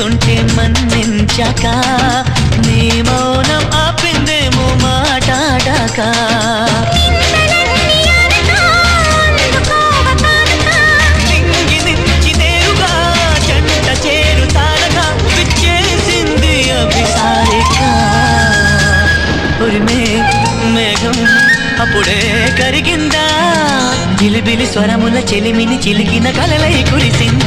చూస్తుంటే మన్నించాక నీ మౌనం ఆపిందేమో మాటాడాక నింగి నుంచి నేరుగా జంట చేరుతానగా విచ్చేసింది అభిసారిక ఉరిమే మేఘం అప్పుడే కరిగిందా బిలిబిలి స్వరముల చెలిమిని చిలికిన కలలై కురిసింది